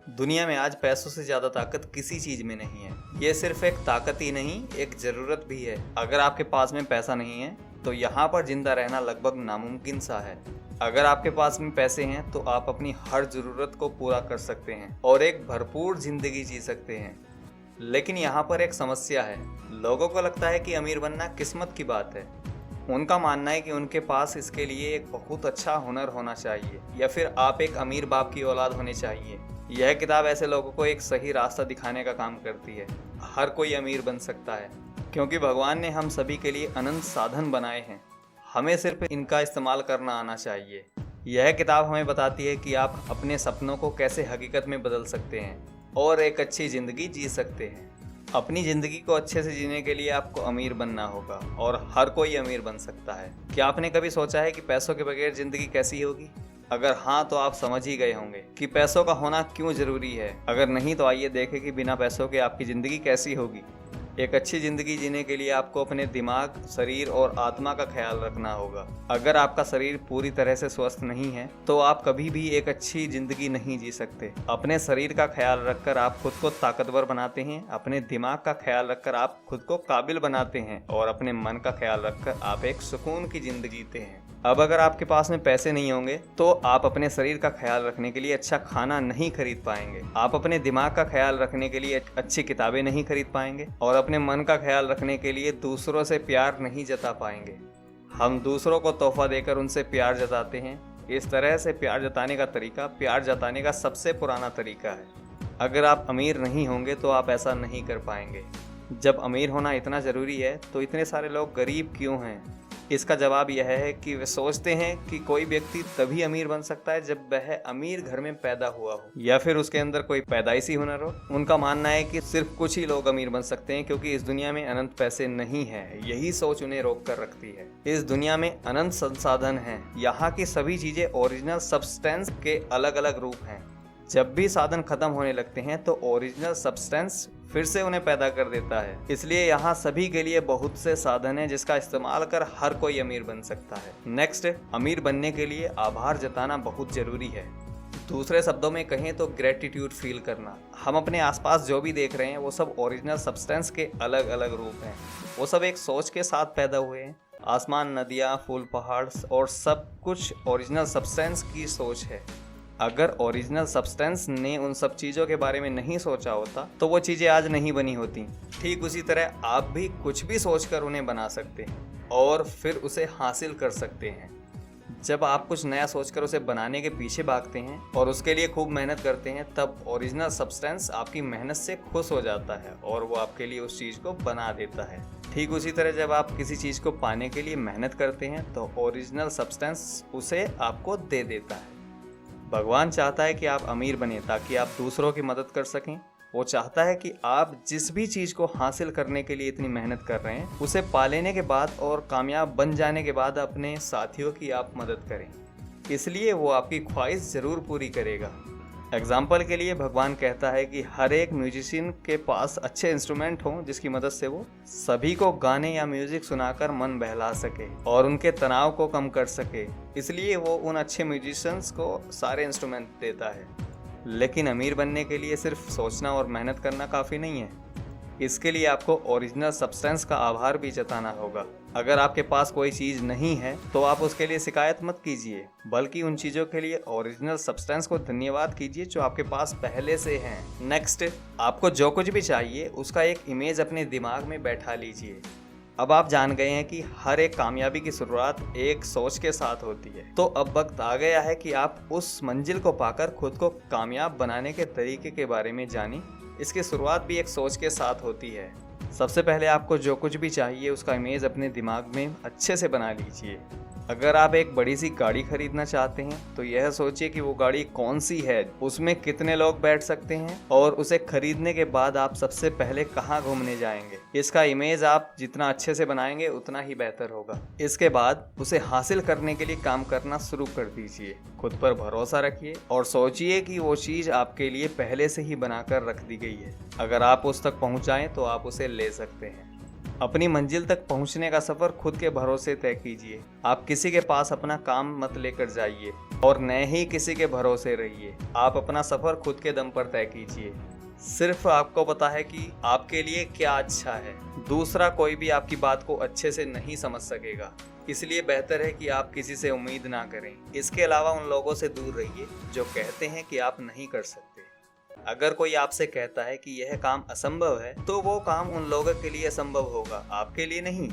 दुनिया में आज पैसों से ज्यादा ताकत किसी चीज में नहीं है। ये सिर्फ एक ताकत ही नहीं, एक जरूरत भी है। अगर आपके पास में पैसा नहीं है तो यहाँ पर जिंदा रहना लगभग नामुमकिन सा है। अगर आपके पास में पैसे हैं तो आप अपनी हर जरूरत को पूरा कर सकते हैं और एक भरपूर जिंदगी जी सकते हैं। लेकिन यहाँ पर एक समस्या है। लोगों को लगता है कि अमीर बनना किस्मत की बात है। उनका मानना है कि उनके पास इसके लिए एक बहुत अच्छा हुनर होना चाहिए या फिर आप एक अमीर बाप की औलाद होनी चाहिए। यह किताब ऐसे लोगों को एक सही रास्ता दिखाने का काम करती है। हर कोई अमीर बन सकता है क्योंकि भगवान ने हम सभी के लिए अनंत साधन बनाए हैं। हमें सिर्फ इनका इस्तेमाल करना आना चाहिए। यह किताब हमें बताती है कि आप अपने सपनों को कैसे हकीकत में बदल सकते हैं और एक अच्छी ज़िंदगी जी सकते हैं। अपनी ज़िंदगी को अच्छे से जीने के लिए आपको अमीर बनना होगा और हर कोई अमीर बन सकता है। क्या आपने कभी सोचा है कि पैसों के बगैर ज़िंदगी कैसी होगी? अगर हाँ तो आप समझ ही गए होंगे कि पैसों का होना क्यों ज़रूरी है। अगर नहीं तो आइए देखें कि बिना पैसों के आपकी ज़िंदगी कैसी होगी। एक अच्छी ज़िंदगी जीने के लिए आपको अपने दिमाग, शरीर और आत्मा का ख्याल रखना होगा। अगर आपका शरीर पूरी तरह से स्वस्थ नहीं है तो आप कभी भी एक अच्छी ज़िंदगी नहीं जी सकते। अपने शरीर का ख्याल रखकर आप खुद को ताकतवर बनाते हैं, अपने दिमाग का ख्याल रखकर आप खुद को काबिल बनाते हैं और अपने मन का ख्याल रखकर आप एक सुकून की ज़िंदगी जीते हैं। अब अगर आपके पास में पैसे नहीं होंगे तो आप अपने शरीर का ख्याल रखने के लिए अच्छा खाना नहीं खरीद पाएंगे, आप अपने दिमाग का ख्याल रखने के लिए अच्छी किताबें नहीं खरीद पाएंगे और अपने मन का ख्याल रखने के लिए दूसरों से प्यार नहीं जता पाएंगे। हम दूसरों को तोहफा देकर उनसे प्यार जताते हैं। इस तरह से प्यार जताने का तरीका प्यार जताने का सबसे पुराना तरीका है। अगर आप अमीर नहीं होंगे तो आप ऐसा नहीं कर पाएंगे। जब अमीर होना इतना ज़रूरी है तो इतने सारे लोग गरीब क्यों हैं? इसका जवाब यह है कि वे सोचते हैं कि कोई व्यक्ति तभी अमीर बन सकता है जब वह अमीर घर में पैदा हुआ हो या फिर उसके अंदर कोई पैदाइशी हुनर हो। उनका मानना है कि सिर्फ कुछ ही लोग अमीर बन सकते हैं क्योंकि इस दुनिया में अनंत पैसे नहीं हैं। यही सोच उन्हें रोक कर रखती है। इस दुनिया में अनंत संसाधन हैं। यहाँ की सभी चीजें ओरिजिनल सब्सटेंस के अलग अलग रूप हैं। जब भी साधन खत्म होने लगते हैं तो ओरिजिनल सब्सटेंस फिर से उन्हें पैदा कर देता है। इसलिए यहाँ सभी के लिए बहुत से साधन हैं जिसका इस्तेमाल कर हर कोई अमीर बन सकता है। नेक्स्ट, अमीर बनने के लिए आभार जताना बहुत जरूरी है। दूसरे शब्दों में कहें तो ग्रेटिट्यूड फील करना। हम अपने आसपास जो भी देख रहे हैं वो सब ओरिजिनल सब्सटेंस के अलग अलग रूप हैं। वो सब एक सोच के साथ पैदा हुए हैं। आसमान, नदियाँ, फूल, पहाड़ और सब कुछ ओरिजिनल सब्सटेंस की सोच है। अगर ओरिजिनल सब्सटेंस ने उन सब चीज़ों के बारे में नहीं सोचा होता तो वो चीज़ें आज नहीं बनी होती। ठीक उसी तरह आप भी कुछ भी सोचकर उन्हें बना सकते हैं और फिर उसे हासिल कर सकते हैं। जब आप कुछ नया सोचकर उसे बनाने के पीछे भागते हैं और उसके लिए खूब मेहनत करते हैं तब ओरिजिनल सब्सटेंस आपकी मेहनत से खुश हो जाता है और वो आपके लिए उस चीज़ को बना देता है। ठीक उसी तरह जब आप किसी चीज़ को पाने के लिए मेहनत करते हैं तो ओरिजिनल सब्सटेंस उसे आपको दे देता है। भगवान चाहता है कि आप अमीर बने ताकि आप दूसरों की मदद कर सकें। वो चाहता है कि आप जिस भी चीज़ को हासिल करने के लिए इतनी मेहनत कर रहे हैं उसे पा लेने के बाद और कामयाब बन जाने के बाद अपने साथियों की आप मदद करें। इसलिए वो आपकी ख्वाहिश ज़रूर पूरी करेगा। एग्जाम्पल के लिए भगवान कहता है कि हर एक म्यूजिशियन के पास अच्छे इंस्ट्रूमेंट हों जिसकी मदद से वो सभी को गाने या म्यूजिक सुनाकर मन बहला सके और उनके तनाव को कम कर सके। इसलिए वो उन अच्छे म्यूजिशियंस को सारे इंस्ट्रूमेंट देता है। लेकिन अमीर बनने के लिए सिर्फ सोचना और मेहनत करना काफ़ी नहीं है। इसके लिए आपको ओरिजिनल सब्सटेंस का आभार भी जताना होगा। अगर आपके पास कोई चीज़ नहीं है तो आप उसके लिए शिकायत मत कीजिए, बल्कि उन चीज़ों के लिए ओरिजिनल सब्सटेंस को धन्यवाद कीजिए जो आपके पास पहले से हैं। नेक्स्ट, आपको जो कुछ भी चाहिए उसका एक इमेज अपने दिमाग में बैठा लीजिए। अब आप जान गए हैं कि हर एक कामयाबी की शुरुआत एक सोच के साथ होती है। तो अब वक्त आ गया है कि आप उस मंजिल को पाकर खुद को कामयाब बनाने के तरीके के बारे में जानें। इसकी शुरुआत भी एक सोच के साथ होती है। सबसे पहले आपको जो कुछ भी चाहिए उसका इमेज अपने दिमाग में अच्छे से बना लीजिए। अगर आप एक बड़ी सी गाड़ी खरीदना चाहते हैं तो यह सोचिए कि वो गाड़ी कौन सी है, उसमें कितने लोग बैठ सकते हैं और उसे खरीदने के बाद आप सबसे पहले कहाँ घूमने जाएंगे। इसका इमेज आप जितना अच्छे से बनाएंगे उतना ही बेहतर होगा। इसके बाद उसे हासिल करने के लिए काम करना शुरू कर दीजिए। खुद पर भरोसा रखिए और सोचिए कि वो चीज़ आपके लिए पहले से ही बनाकर रख दी गई है। अगर आप उस तक पहुँच जाएं तो आप उसे ले सकते हैं। अपनी मंजिल तक पहुंचने का सफर खुद के भरोसे तय कीजिए। आप किसी के पास अपना काम मत लेकर जाइए और न ही किसी के भरोसे रहिए। आप अपना सफर खुद के दम पर तय कीजिए। सिर्फ आपको पता है कि आपके लिए क्या अच्छा है। दूसरा कोई भी आपकी बात को अच्छे से नहीं समझ सकेगा, इसलिए बेहतर है कि आप किसी से उम्मीद ना करें। इसके अलावा उन लोगों से दूर रहिए जो कहते हैं कि आप नहीं कर सकते। अगर कोई आपसे कहता है कि यह काम असंभव है, तो वो काम उन लोगों के लिए असंभव होगा, आपके लिए नहीं।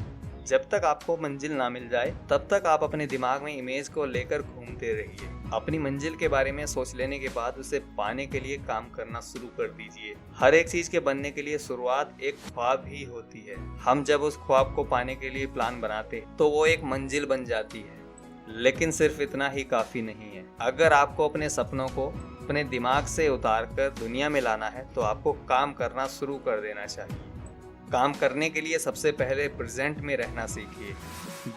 जब तक आपको मंजिल ना मिल जाए तब तक आप अपने दिमाग में इमेज को लेकर घूमते रहिए। अपनी मंजिल के बारे में सोच लेने के बाद उसे पाने के लिए काम करना शुरू कर दीजिए। हर एक चीज के बनने के लिए शुरुआत एक ख्वाब ही होती है। हम जब उस ख्वाब को पाने के लिए प्लान बनाते तो वो एक मंजिल बन जाती है। लेकिन सिर्फ इतना ही काफी नहीं है। अगर आपको अपने सपनों को अपने दिमाग से उतार कर दुनिया में लाना है तो आपको काम करना शुरू कर देना चाहिए। काम करने के लिए सबसे पहले प्रेजेंट में रहना सीखिए।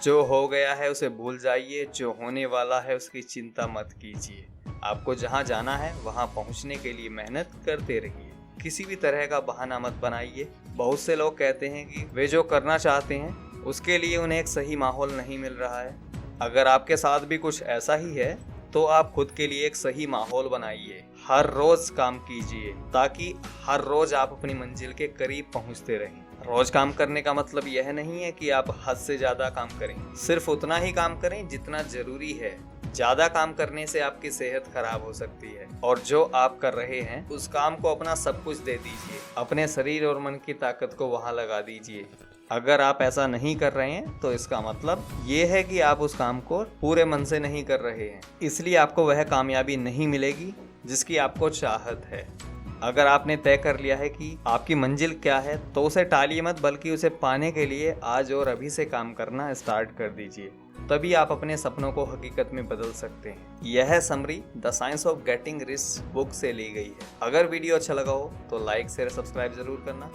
जो हो गया है उसे भूल जाइए, जो होने वाला है उसकी चिंता मत कीजिए। आपको जहां जाना है वहां पहुंचने के लिए मेहनत करते रहिए। किसी भी तरह का बहाना मत बनाइए। बहुत से लोग कहते हैं कि वे जो करना चाहते हैं उसके लिए उन्हें एक सही माहौल नहीं मिल रहा है। अगर आपके साथ भी कुछ ऐसा ही है तो आप खुद के लिए एक सही माहौल बनाइए। हर रोज काम कीजिए ताकि हर रोज आप अपनी मंजिल के करीब पहुंचते रहें। रोज काम करने का मतलब यह नहीं है कि आप हद से ज्यादा काम करें। सिर्फ उतना ही काम करें जितना जरूरी है। ज्यादा काम करने से आपकी सेहत खराब हो सकती है और जो आप कर रहे हैं उस काम को अपना सब कुछ दे दीजिए। अपने शरीर और मन की ताकत को वहां लगा दीजिए। अगर आप ऐसा नहीं कर रहे हैं तो इसका मतलब ये है कि आप उस काम को पूरे मन से नहीं कर रहे हैं, इसलिए आपको वह कामयाबी नहीं मिलेगी जिसकी आपको चाहत है। अगर आपने तय कर लिया है कि आपकी मंजिल क्या है तो उसे टालिए मत, बल्कि उसे पाने के लिए आज और अभी से काम करना स्टार्ट कर दीजिए। तभी आप अपने सपनों को हकीकत में बदल सकते हैं। यह summary the science of getting rich book से ली गई है। अगर वीडियो अच्छा लगा हो तो लाइक शेयर सब्सक्राइब जरूर करना।